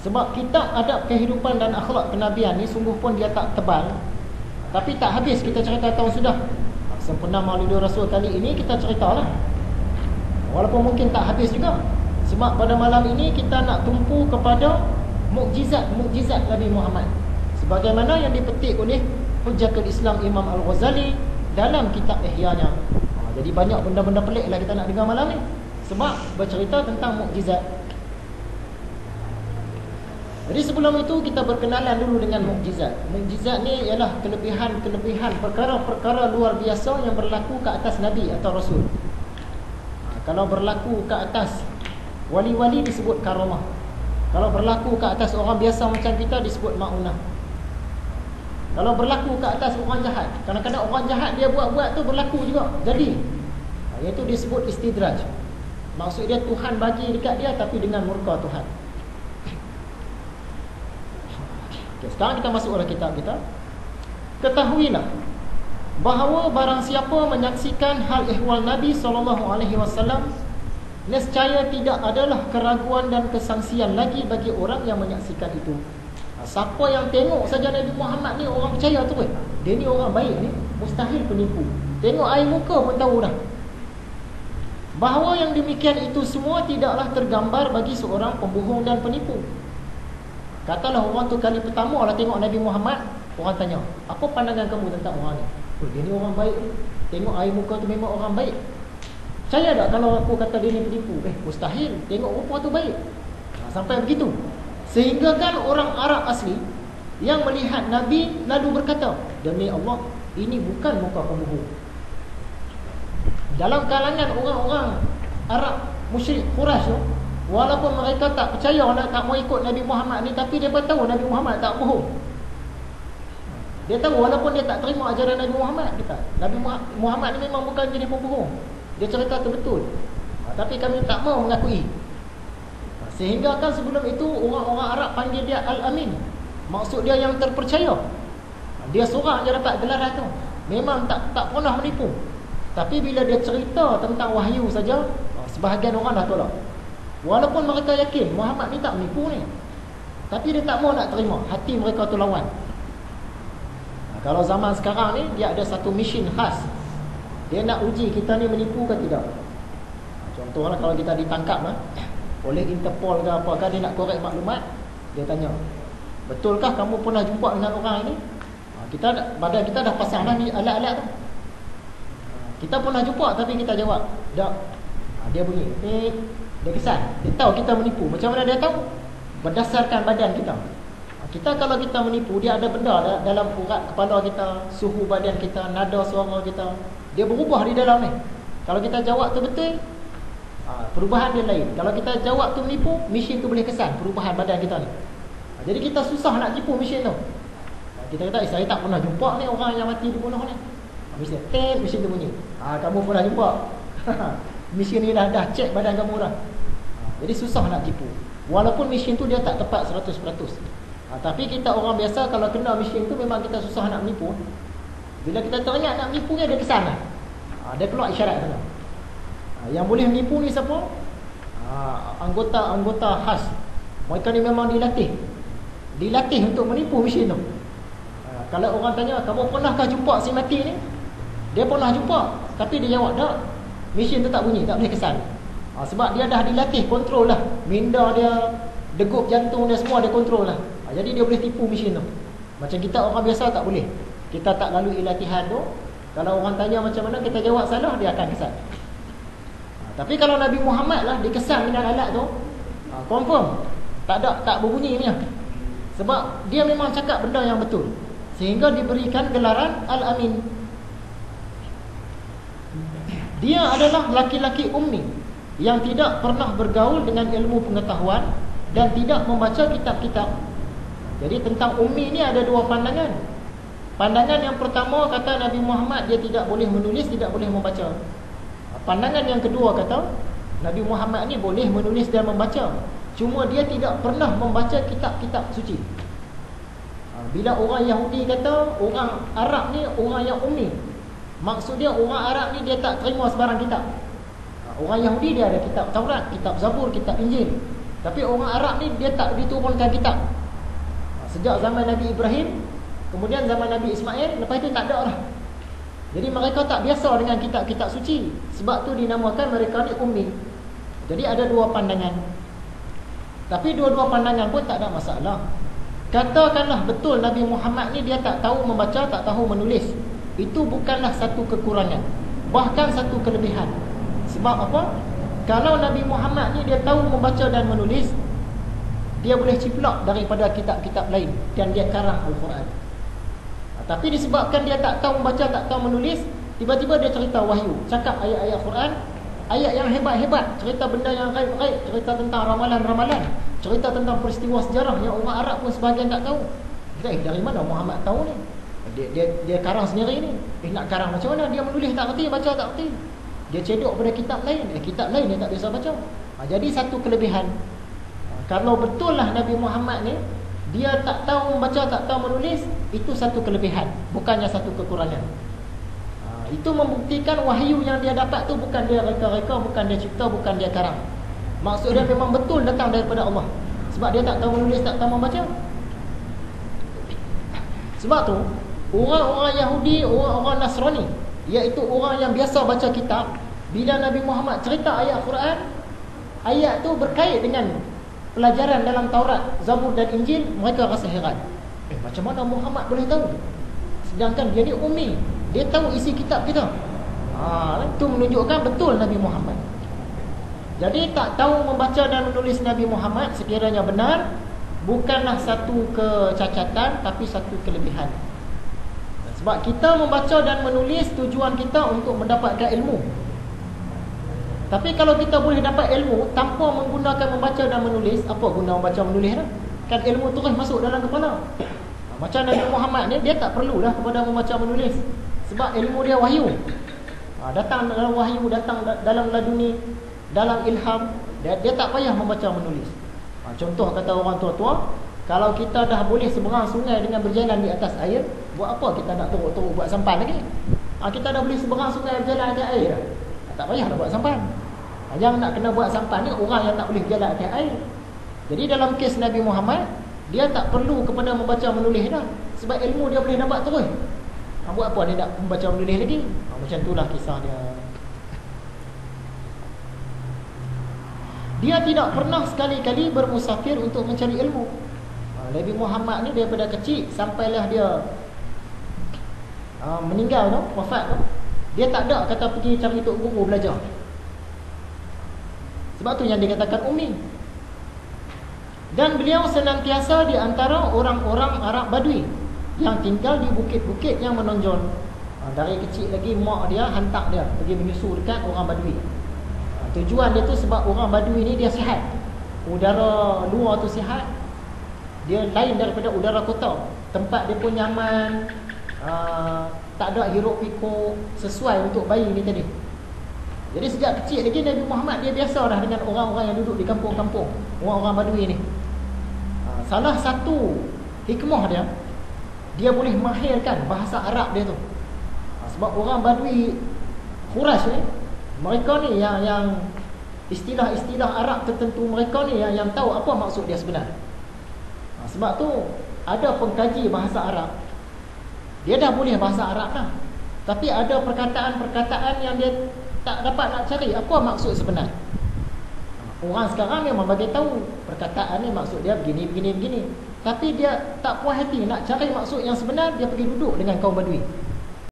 Sebab kitab adab kehidupan dan akhlak kenabian ni sungguh pun dia tak tebal, tapi tak habis kita cerita tahun sudah. Sempena Maulid Rasul kali ini kita ceritalah, walaupun mungkin tak habis juga. Sebab pada malam ini kita nak tumpu kepada mukjizat Nabi Muhammad, sebagaimana yang dipetik oleh Hujjatul Islam Imam Al-Ghazali dalam kitab Ihya-nya. Jadi banyak benda-benda pelik lah kita nak dengar malam ni, sebab bercerita tentang mukjizat. Jadi sebelum itu kita berkenalan dulu dengan mukjizat. Mukjizat ni ialah kelebihan-kelebihan, perkara-perkara luar biasa yang berlaku ke atas Nabi atau Rasul. Kalau berlaku ke atas wali-wali disebut karamah. Kalau berlaku ke atas orang biasa macam kita disebut ma'unah. Kalau berlaku ke atas orang jahat, kadang-kadang orang jahat dia buat-buat tu berlaku juga jadi, iaitu disebut istidraj. Maksud dia Tuhan bagi dekat dia tapi dengan murka Tuhan. Sekarang kita masuk dalam kitab kita. Ketahuilah bahawa barang siapa menyaksikan hal ehwal Nabi SAW, nescaya tidak adalah keraguan dan kesangsian lagi bagi orang yang menyaksikan itu. Siapa yang tengok saja Nabi Muhammad ni orang percaya tu weh. Dia ni orang baik ni, mustahil penipu. Tengok air muka pun tahu dah. Bahawa yang demikian itu semua tidaklah tergambar bagi seorang pembohong dan penipu. Katalah orang tu kali pertama lah tengok Nabi Muhammad, orang tanya, apa pandangan kamu tentang orang ni? Oh, dia ni orang baik. Tengok air muka tu memang orang baik. Percaya tak kalau aku kata dia ni penipu? Mustahil. Tengok rupa tu baik. Sampai begitu. Sehingga kan orang Arab asli yang melihat Nabi lalu berkata, demi Allah, ini bukan muka pembohong. Dalam kalangan orang-orang Arab musyrik Quraisy tu, walaupun mereka tak percaya, tak mau ikut Nabi Muhammad ni, tapi dia tahu Nabi Muhammad tak bohong. Dia tahu walaupun dia tak terima ajaran Nabi Muhammad, dia Nabi Muhammad ni memang bukan jenis pembohong. Dia cerita tu betul. Tapi kami tak mau mengakui. Sehingga kan sebelum itu orang-orang Arab panggil dia Al-Amin. Maksud dia yang terpercaya. Dia seorang je dapat gelaran tu. Memang tak pernah menipu. Tapi bila dia cerita tentang wahyu saja, sebahagian orang dah tolak. Walaupun mereka yakin Muhammad ni tak menipu ni, tapi dia tak mau nak terima. Hati mereka tu lawan. Kalau zaman sekarang ni, dia ada satu mesin khas. Dia nak uji kita ni menipu ke tidak. Contohnya kalau kita ditangkap oleh Interpol ke apakah, dia nak korek maklumat, dia tanya, betulkah kamu pernah jumpa dengan orang ini? Badan kita dah pasang dah ni alat-alat tu. Kita pernah jumpa tapi kita jawab tak. Dia bunyi dia kesan. Dia tahu kita menipu. Macam mana dia tahu? Berdasarkan badan kita. Kita kalau kita menipu, dia ada benda dalam urat kepala kita, suhu badan kita, nada suara kita, dia berubah di dalam ni. Kalau kita jawab tu betul, perubahan dia lain. Kalau kita jawab tu menipu, mesin tu boleh kesan perubahan badan kita ni. Jadi kita susah nak tipu mesin tu. Kita kata, saya tak pernah jumpa ni orang yang mati dibunuh ni. Mesin tu bunyi. Kamu pernah jumpa. Mesin ni dah cek badan kamu dah. Jadi susah nak tipu. Walaupun mesin tu dia tak tepat 100%. Tapi kita orang biasa kalau kena mesin tu memang kita susah nak menipu. Bila kita teringat nak menipu dia kesan lah. Dia keluar isyarat tu. Yang boleh menipu ni siapa? Anggota khas. Mereka ni memang dilatih untuk menipu mesin tu. Kalau orang tanya, kamu pernahkah jumpa si mati ni? Dia pernah jumpa, tapi dia jawab tak. Mesin tu tak bunyi, tak boleh kesan. Sebab dia dah dilatih, kontrol lah. Minda dia, degup jantung dia semua dia kontrol lah. Jadi dia boleh tipu mesin tu. Macam kita orang biasa tak boleh. Kita tak lalui latihan tu. Kalau orang tanya macam mana, kita jawab salah, dia akan kesan. Tapi kalau Nabi Muhammad lah dikesan dengan alat tu, confirm tak berbunyi punya. Sebab dia memang cakap benda yang betul, sehingga diberikan gelaran Al-Amin. Dia adalah laki-laki ummi yang tidak pernah bergaul dengan ilmu pengetahuan dan tidak membaca kitab-kitab. Jadi tentang ummi ni ada dua pandangan. Pandangan yang pertama kata Nabi Muhammad dia tidak boleh menulis, tidak boleh membaca. Pandangan yang kedua kata Nabi Muhammad ni boleh menulis dan membaca, cuma dia tidak pernah membaca kitab-kitab suci. Bila orang Yahudi kata orang Arab ni orang yang ummi, maksud dia orang Arab ni dia tak terima sebarang kitab. Orang Yahudi dia ada kitab Taurat, kitab Zabur, kitab Injil. Tapi orang Arab ni dia tak diturunkan kitab. Sejak zaman Nabi Ibrahim, kemudian zaman Nabi Ismail, lepas itu tak ada lah. Jadi mereka tak biasa dengan kitab-kitab suci. Sebab tu dinamakan mereka ni ummi. Jadi ada dua pandangan. Tapi dua-dua pandangan pun tak ada masalah. Katakanlah betul Nabi Muhammad ni dia tak tahu membaca, tak tahu menulis. Itu bukanlah satu kekurangan, bahkan satu kelebihan. Sebab apa? Kalau Nabi Muhammad ni dia tahu membaca dan menulis, dia boleh ciplak daripada kitab-kitab lain dan dia karang Al-Quran. Tapi disebabkan dia tak tahu membaca, tak tahu menulis, tiba-tiba dia cerita wahyu, cakap ayat-ayat Quran, ayat yang hebat-hebat, cerita benda yang gaib-gaib, cerita tentang ramalan-ramalan, cerita tentang peristiwa sejarah yang orang Arab pun sebahagian tak tahu. Dari mana Muhammad tahu ni? Dia karang sendiri ni. Nak karang macam mana? Dia menulis tak kerti, baca tak kerti. Dia cedok pada kitab lain. Kitab lain dia tak biasa baca. Jadi satu kelebihan. Kalau betul lah Nabi Muhammad ni dia tak tahu membaca, tak tahu menulis, itu satu kelebihan, bukannya satu kekurangan. Itu membuktikan wahyu yang dia dapat tu bukan dia reka-reka, bukan dia cipta, bukan dia karang. Maksud dia memang betul datang daripada Allah. Sebab dia tak tahu menulis, tak tahu membaca. Sebab tu orang-orang Yahudi, orang-orang Nasrani, iaitu orang yang biasa baca kitab, bila Nabi Muhammad cerita ayat Quran, ayat tu berkait dengan pelajaran dalam Taurat, Zabur dan Injil, mereka rasa heran. Macam mana Muhammad boleh tahu? Sedangkan dia ni ummi, dia tahu isi kitab kita. Itu menunjukkan betul Nabi Muhammad. Jadi tak tahu membaca dan menulis Nabi Muhammad sekiranya benar, bukanlah satu kecacatan, tapi satu kelebihan. Sebab kita membaca dan menulis tujuan kita untuk mendapatkan ilmu. Tapi kalau kita boleh dapat ilmu tanpa menggunakan membaca dan menulis, apa guna membaca menulis dah? Kan ilmu terus masuk dalam kepala. Macam Nabi Muhammad ni, dia tak perlulah kepada membaca menulis. Sebab ilmu dia wahyu. Datang dalam wahyu, datang dalam laduni, dalam ilham. Dia tak payah membaca menulis. Contoh kata orang tua-tua, kalau kita dah boleh seberang sungai dengan berjalan di atas air, buat apa kita nak teruk-teruk buat sampan lagi? Kita dah boleh seberang sungai berjalan di atas air, tak payah nak buat sampan. Yang nak kena buat sampan ni orang yang tak boleh berjalan di atas air. Jadi dalam kes Nabi Muhammad, dia tak perlu kepada membaca menulis dah. Sebab ilmu dia boleh dapat terus. Buat apa dia nak membaca menulis lagi? Macam itulah kisah dia. Dia tidak pernah sekali-kali bermusafir untuk mencari ilmu. Nabi Muhammad ni daripada kecil sampailah dia meninggal tu, wafat tu, dia tak ada kata pergi cari tok guru belajar. Sebab tu yang dikatakan ummi. Dan beliau senantiasa di antara orang-orang Arab Badui yang tinggal di bukit-bukit yang menonjol. Dari kecil lagi mak dia hantar dia pergi menyusu dekat orang Badui. Tujuan dia tu sebab orang Badui ni dia sihat. Udara luar tu sihat. Dia lain daripada udara kota. Tempat dia pun nyaman, tak ada hiruk pikuk, sesuai untuk bayi ni tadi. Jadi sejak kecil lagi Nabi Muhammad dia biasa dah dengan orang-orang yang duduk di kampung-kampung, orang-orang Badui ni. Salah satu hikmah dia, dia boleh mahirkan bahasa Arab dia tu. Sebab orang Badui Quraisy ni, mereka ni yang istilah-istilah Arab tertentu mereka ni yang tahu apa maksud dia sebenar. Sebab tu ada pengkaji bahasa Arab, dia dah boleh bahasa Arab dah, tapi ada perkataan-perkataan yang dia tak dapat nak cari apa maksud sebenar. Orang sekarang memang bagi tahu perkataan ni maksud dia begini, begini, begini, tapi dia tak puas hati nak cari maksud yang sebenar. Dia pergi duduk dengan kaum Badui.